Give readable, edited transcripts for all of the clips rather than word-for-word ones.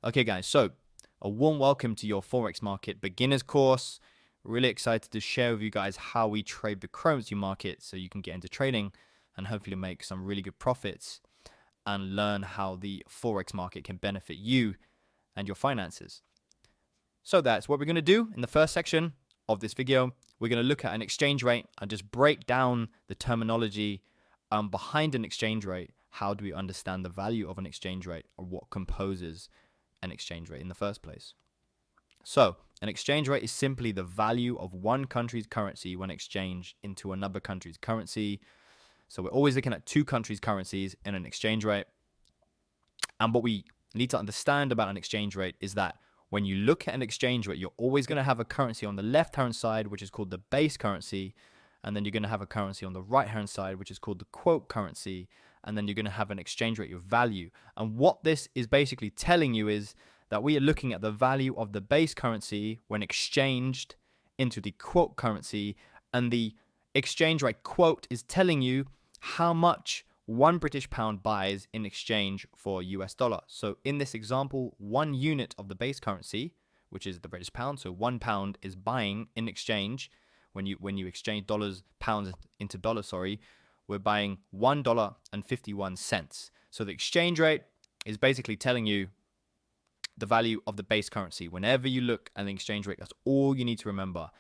Okay, guys, so a warm welcome to your Forex Market Beginners course. Really excited to share with you guys how we trade the currency market so you can get into trading and hopefully make some really good profits and learn how the Forex market can benefit you and your finances. So that's what we're going to do in the first section of this video. We're going to look at an exchange rate and just break down the terminology behind an exchange rate. How do we understand the value of an exchange rate, or what composes an exchange rate in the first place? So an exchange rate is simply the value of one country's currency when exchanged into another country's currency. So we're always looking at two countries' currencies in an exchange rate. And what we need to understand about an exchange rate is that when you look at an exchange rate, you're always going to have a currency on the left-hand side, which is called the base currency. And then you're going to have a currency on the right-hand side, which is called the quote currency. And then you're going to have an exchange rate, your value. And what this is basically telling you is that we are looking at the value of the base currency when exchanged into the quote currency. And the exchange rate quote is telling you how much one British pound buys in exchange for US dollar. So in this example, 1 unit of the base currency, which is the British pound, so £1 is buying in exchange. When you exchange pounds into dollars, we're buying $1.51. So the exchange rate is basically telling you the value of the base currency. Whenever you look at the exchange rate, that's all you need to remember.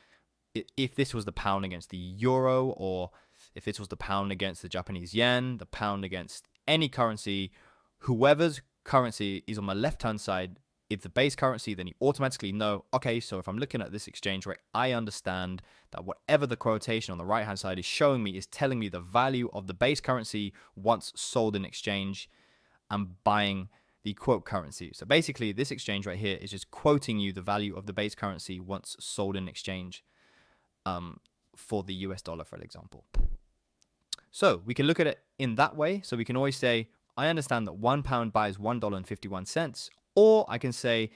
If this was the pound against the euro, or if this was the pound against the Japanese yen, the pound against any currency, whoever's currency is on my left-hand side, if the base currency, then you automatically know, okay, so if I'm looking at this exchange rate, I understand that whatever the quotation on the right-hand side is showing me is telling me the value of the base currency once sold in exchange. I'm buying the quote currency. So basically, this exchange right here is just quoting you the value of the base currency once sold in exchange for the US dollar, for example. So we can look at it in that way. So we can always say, I understand that £1 buys $1.51. Or I can say,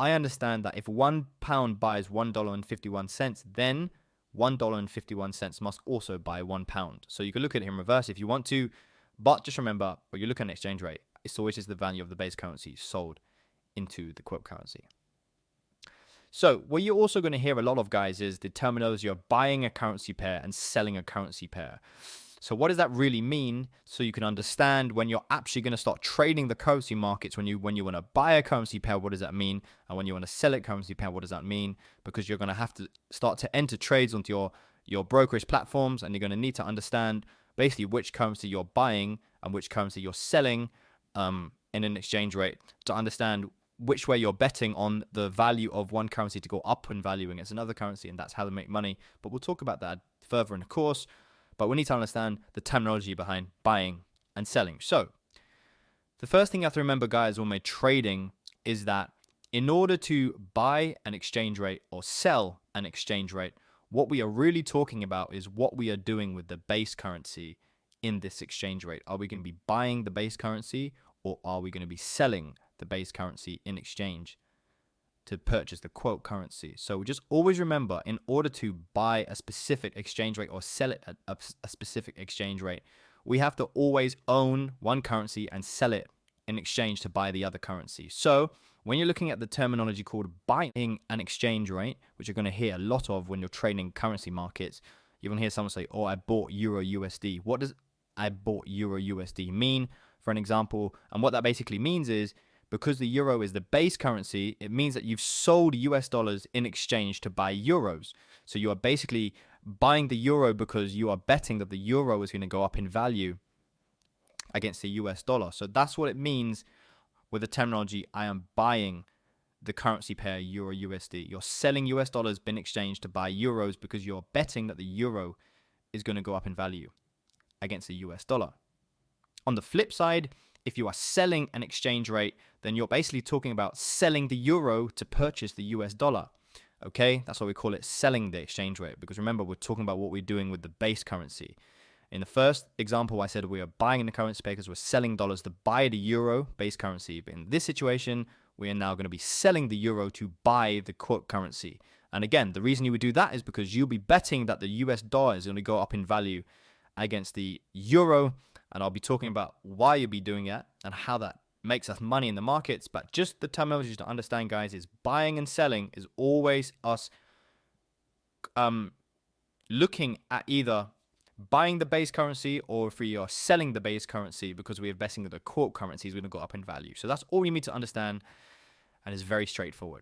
I understand that if £1 buys $1.51, then $1.51 must also buy £1. So you can look at it in reverse if you want to, but just remember, when you look at an exchange rate, it's always just the value of the base currency sold into the quote currency. So what you're also going to hear a lot of, guys, is the terminology of buying a currency pair and selling a currency pair. So what does that really mean? So you can understand when you're actually going to start trading the currency markets, when you want to buy a currency pair, what does that mean? And when you want to sell a currency pair, what does that mean? Because you're going to have to start to enter trades onto your brokerage platforms, and you're going to need to understand basically which currency you're buying and which currency you're selling in an exchange rate, to understand which way you're betting on the value of one currency to go up in value against another currency, and that's how to make money. But we'll talk about that further in the course. But we need to understand the terminology behind buying and selling. So the first thing you have to remember, guys, when we're trading is that in order to buy an exchange rate or sell an exchange rate, what we are really talking about is what we are doing with the base currency in this exchange rate. Are we going to be buying the base currency, or are we going to be selling the base currency in exchange to purchase the quote currency? So just always remember, in order to buy a specific exchange rate or sell it at a specific exchange rate, we have to always own one currency and sell it in exchange to buy the other currency. So when you're looking at the terminology called buying an exchange rate, which you're going to hear a lot of when you're trading currency markets, you're going to hear someone say, oh, I bought Euro USD. What does I bought Euro USD mean, for an example? And what that basically means is, because the euro is the base currency, it means that you've sold US dollars in exchange to buy euros. So you are basically buying the euro because you are betting that the euro is going to go up in value against the US dollar. So that's what it means with the terminology, I am buying the currency pair Euro USD. You're selling US dollars in exchange to buy euros because you're betting that the euro is going to go up in value against the US dollar. On the flip side, if you are selling an exchange rate, then you're basically talking about selling the euro to purchase the US dollar. Okay, that's why we call it selling the exchange rate, because remember, we're talking about what we're doing with the base currency. In the first example, I said we are buying the currency pair because we're selling dollars to buy the euro base currency. But in this situation, we are now going to be selling the euro to buy the quote currency. And again, the reason you would do that is because you'll be betting that the US dollar is going to go up in value against the euro. And I'll be talking about why you'll be doing that and how that makes us money in the markets. But just the terminology to understand, guys, is buying and selling is always us looking at either buying the base currency, or if we are selling the base currency because we're investing in the core currencies, we're going to go up in value. So that's all you need to understand, and it's very straightforward.